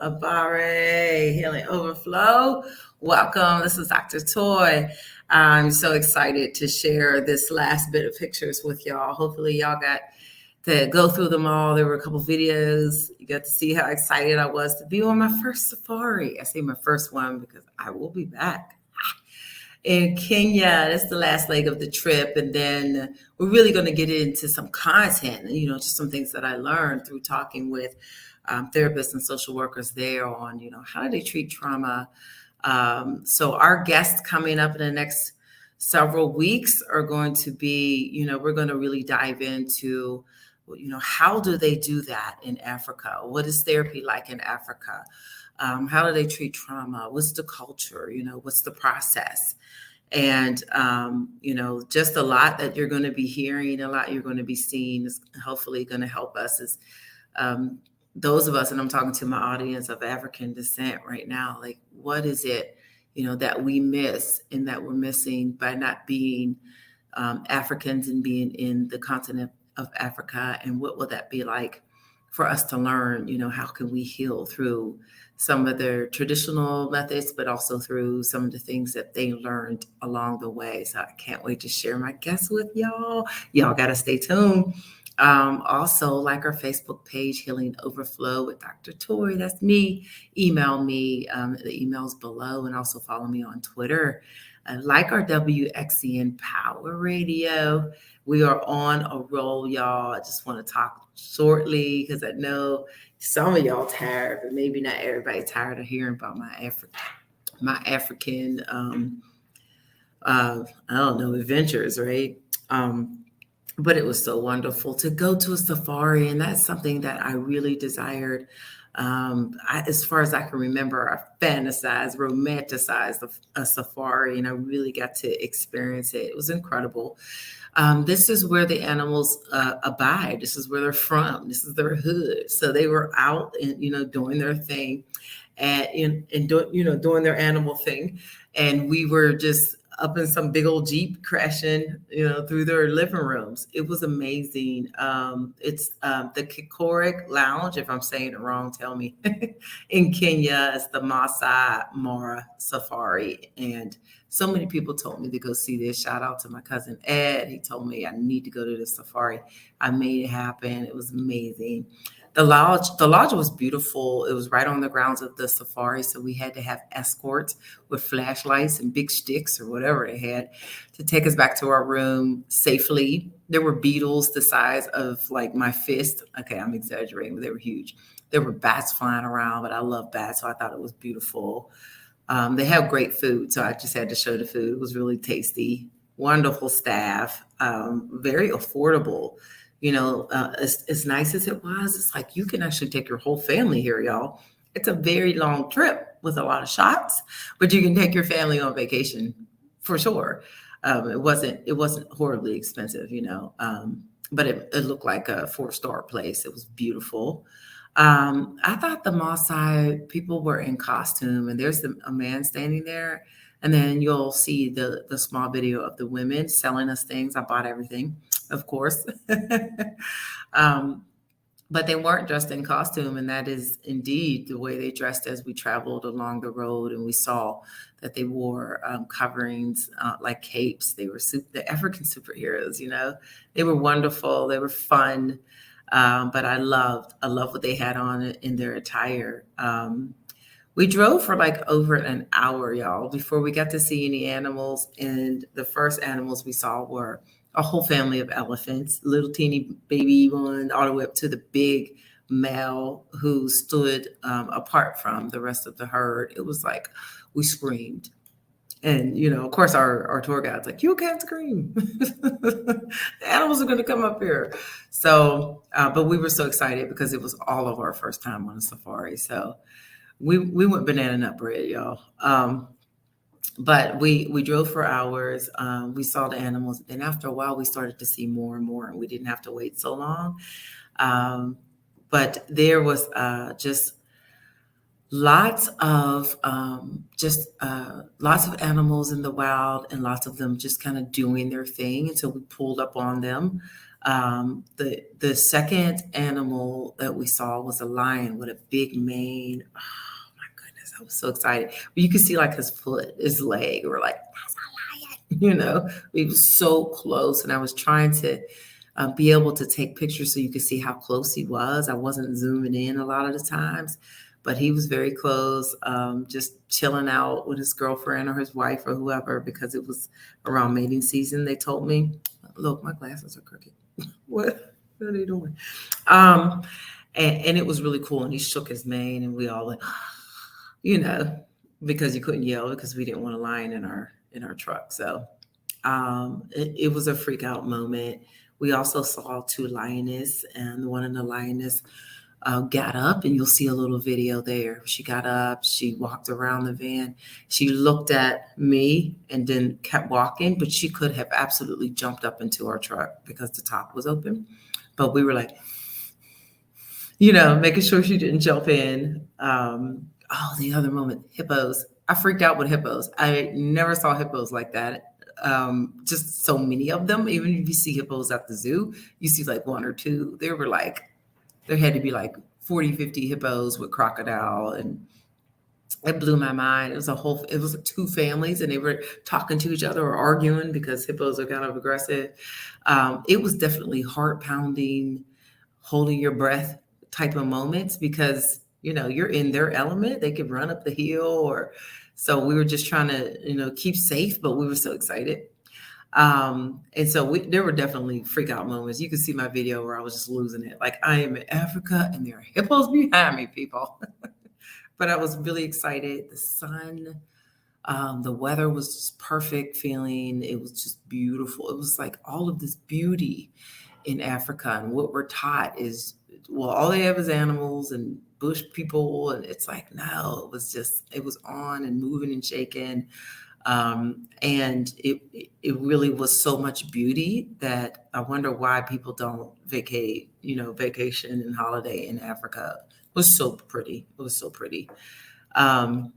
Abare, Healing Overflow. Welcome. This is Dr. Toy. I'm so excited to share this last bit of pictures with y'all. Hopefully, y'all got to go through them all. There were a couple videos. You got to see how excited I was to be on my first safari. I say my first one because I will be back in Kenya. That's the last leg of the trip. And then we're really going to get into some content, just some things that I learned through talking with therapists and social workers there on, how do they treat trauma? So our guests coming up in the next several weeks are going to be, we're going to really dive into, how do they do that in Africa? What is therapy like in Africa? How do they treat trauma? What's the culture? What's the process? And, just a lot that you're going to be hearing, a lot you're going to be seeing is hopefully going to help us as those of us, and I'm talking to my audience of African descent right now, like what is it, that we miss and that we're missing by not being Africans and being in the continent of Africa? And what will that be like for us to learn, how can we heal through some of their traditional methods, but also through some of the things that they learned along the way. So I can't wait to share my guests with y'all. Y'all got to stay tuned. Also, like our Facebook page, Healing Overflow with Dr. Toy. That's me. Email me. The email's below, and also follow me on Twitter. Like our WXCN Power Radio. We are on a roll, y'all. I just want to talk shortly because I know some of y'all tired, but maybe not everybody tired of hearing about my African, adventures, right? But it was so wonderful to go to a safari, and that's something that I really desired. As far as I can remember, I fantasized, romanticized a safari, and I really got to experience it. It was incredible. This is where the animals abide. This is where they're from. This is their hood. So they were out and, doing their thing and doing their animal thing. And we were just up in some big old Jeep crashing, through their living rooms. It was amazing. It's the Keekorok Lodge, if I'm saying it wrong, tell me, in Kenya. It's the Masai Mara Safari. And so many people told me to go see this. Shout out to my cousin Ed. He told me I need to go to this safari. I made it happen. It was amazing. The lodge was beautiful. It was right on the grounds of the safari. So we had to have escorts with flashlights and big sticks or whatever they had to take us back to our room safely. There were beetles the size of like my fist. Okay, I'm exaggerating, but they were huge. There were bats flying around, but I love bats, so I thought it was beautiful. They have great food, so I just had to show the food. It was really tasty. Wonderful staff, very affordable. As nice as it was, it's like you can actually take your whole family here, y'all. It's a very long trip with a lot of shots, but you can take your family on vacation for sure. It wasn't horribly expensive, but it looked like a 4-star place. It was beautiful. I thought the Maasai people were in costume, and there's a man standing there, and then you'll see the small video of the women selling us things. I bought everything, of course. But they weren't dressed in costume, and that is indeed the way they dressed as we traveled along the road, and we saw that they wore coverings like capes. They were the African superheroes, They were wonderful. They were fun. But I loved what they had on in their attire. We drove for like over an hour, y'all, before we got to see any animals. And the first animals we saw were a whole family of elephants, little teeny baby one, all the way up to the big male who stood apart from the rest of the herd. It was like we screamed. And, of course, our tour guide's like, you can't scream. The animals are going to come up here. So, but we were so excited because it was all of our first time on a safari. So we went banana nut bread, y'all. But we drove for hours. We saw the animals. And after a while, we started to see more and more, and we didn't have to wait so long. But there was just lots of animals in the wild, and lots of them just kind of doing their thing. And so we pulled up on them. The second animal that we saw was a lion with a big mane. Oh my goodness, I was so excited. But you could see like his foot, his leg. We're like, that's a lion. We was so close, and I was trying to be able to take pictures so you could see how close he was. I wasn't zooming in a lot of the times, but he was very close, just chilling out with his girlfriend or his wife or whoever, because it was around mating season. They told me, look, my glasses are crooked. What are they doing? Um, and it was really cool. And he shook his mane, and we all went, you know, because you couldn't yell because we didn't want a lion in our truck. So it was a freak out moment. We also saw two lioness, and one of the lioness got up, and you'll see a little video there. She got up, she walked around the van, she looked at me and then kept walking, but she could have absolutely jumped up into our truck because the top was open. But we were like, making sure she didn't jump in. The other moment, hippos. I freaked out with hippos. I never saw hippos like that. Just so many of them. Even if you see hippos at the zoo, you see like one or two. There had to be like 40, 50 hippos with crocodile, and it blew my mind. It was two families, and they were talking to each other or arguing because hippos are kind of aggressive. It was definitely heart pounding, holding your breath type of moments because, you're in their element. They could run up the hill so we were just trying to, keep safe, but we were so excited. And so there were definitely freak out moments. You could see my video where I was just losing it. Like, I am in Africa and there are hippos behind me, people. But I was really excited. The sun, the weather was just perfect feeling. It was just beautiful. It was like all of this beauty in Africa. And what we're taught is, well, all they have is animals and bush people. And it's like, no, it was on and moving and shaking. And it really was so much beauty that I wonder why people don't vacation and holiday in Africa. It was so pretty. It was so pretty. Um,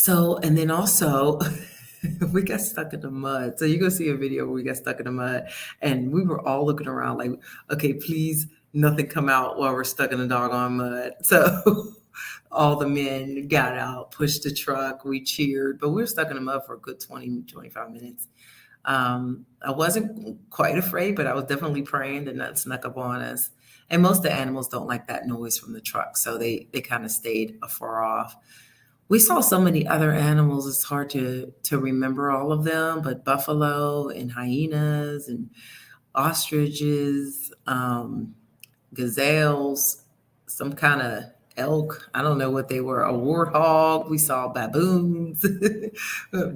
and then also we got stuck in the mud. So you're gonna see a video where we got stuck in the mud, and we were all looking around like, okay, please nothing come out while we're stuck in the doggone mud. So all the men got out, pushed the truck, we cheered, but we were stuck in the mud for a good 20, 25 minutes. I wasn't quite afraid, but I was definitely praying that nothing snuck up on us. And most of the animals don't like that noise from the truck, so they kind of stayed afar off. We saw so many other animals, it's hard to remember all of them, but buffalo and hyenas and ostriches, gazelles, some kind of elk. I don't know what they were. A warthog. We saw baboons,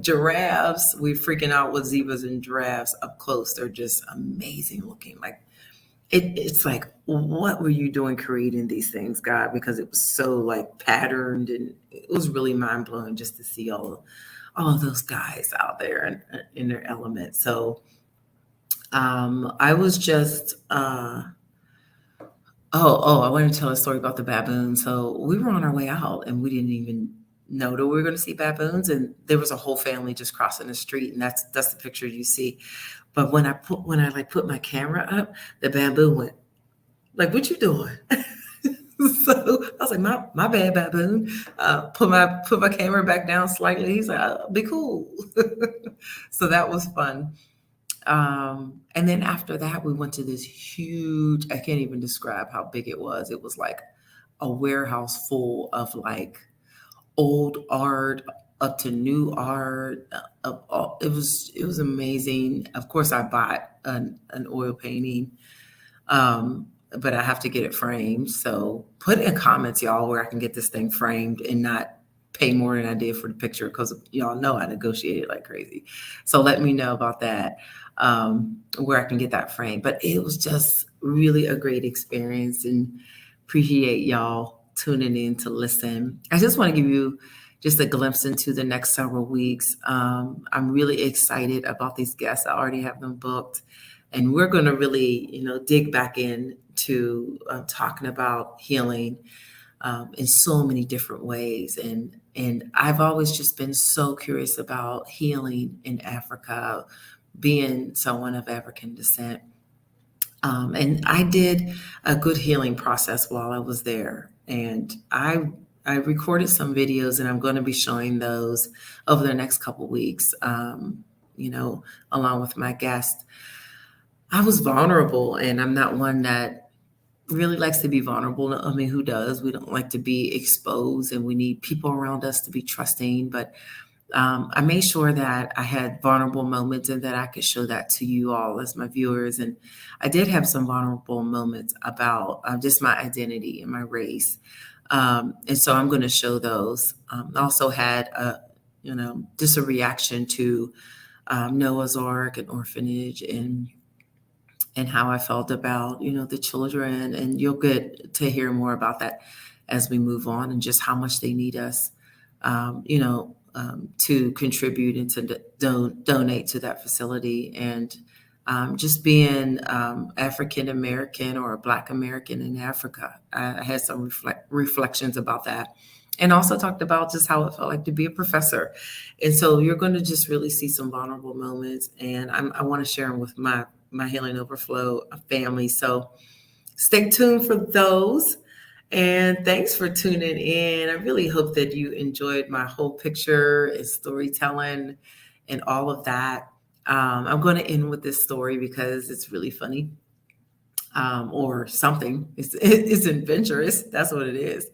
giraffes. We freaking out with zebras and giraffes up close. They're just amazing looking. Like it's like, what were you doing creating these things, God? Because it was so like patterned, and it was really mind blowing just to see all of those guys out there and in their element. So I was just I want to tell a story about the baboon. So we were on our way out, and we didn't even know that we were going to see baboons, and there was a whole family just crossing the street, and that's the picture you see. But when I put my camera up, the baboon went like, "What you doing?" So I was like, "My bad, baboon." Put my camera back down slightly. He's like, "Be cool." So that was fun. And then after that, we went to this huge, I can't even describe how big it was. It was like a warehouse full of like old art up to new art. It was amazing. Of course, I bought an oil painting, but I have to get it framed. So put in comments, y'all, where I can get this thing framed and not pay more than I did for the picture, because y'all know I negotiated like crazy. So let me know about that, where I can get that framed. But it was just really a great experience, and appreciate y'all tuning in to listen. I just want to give you just a glimpse into the next several weeks. I'm really excited about these guests. I already have them booked, and we're going to really, dig back in to talking about healing in so many different ways. And I've always just been so curious about healing in Africa, being someone of African descent. And I did a good healing process while I was there. And I recorded some videos and I'm going to be showing those over the next couple weeks, you know, along with my guest. I was vulnerable and I'm not one that really likes to be vulnerable. I mean, who does? We don't like to be exposed and we need people around us to be trusting. But I made sure that I had vulnerable moments and that I could show that to you all as my viewers. And I did have some vulnerable moments about just my identity and my race. And so I'm going to show those. I also had just a reaction to Noah's Ark and orphanage and how I felt about, the children. And you'll get to hear more about that as we move on and just how much they need us, to contribute and to donate to that facility. And just being African American or Black American in Africa, I had some reflections about that. And also talked about just how it felt like to be a professor. And so you're going to just really see some vulnerable moments. And I want to share them with my Healing Overflow family. So stay tuned for those. And thanks for tuning in. I really hope that you enjoyed my whole picture and storytelling and all of that. I'm going to end with this story because it's really funny, or something. It's adventurous. That's what it is.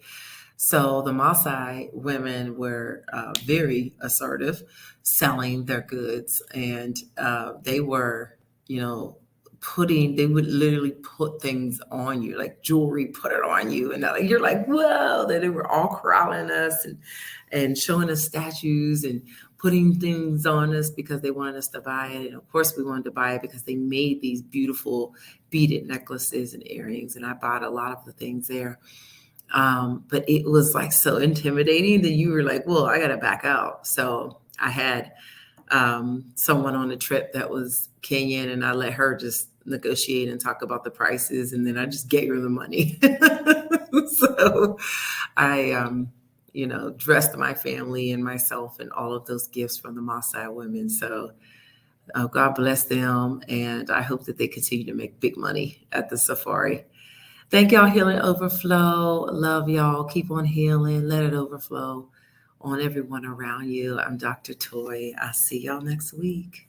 So the Masai women were very assertive, selling their goods, and they were, they would literally put things on you, like jewelry, put it on you, and you're like, whoa! That they were all corralling us and showing us statues and putting things on us because they wanted us to buy it. And of course, we wanted to buy it because they made these beautiful beaded necklaces and earrings, and I bought a lot of the things there. But it was like so intimidating that you were like, well, I got to back out. So I had someone on the trip that was Kenyan, and I let her just negotiate and talk about the prices. And then I just gave her the money. So I, dressed my family and myself in all of those gifts from the Maasai women. So God bless them. And I hope that they continue to make big money at the safari. Thank y'all, Healing Overflow. Love y'all. Keep on healing. Let it overflow on everyone around you. I'm Dr. Toy. I'll see y'all next week.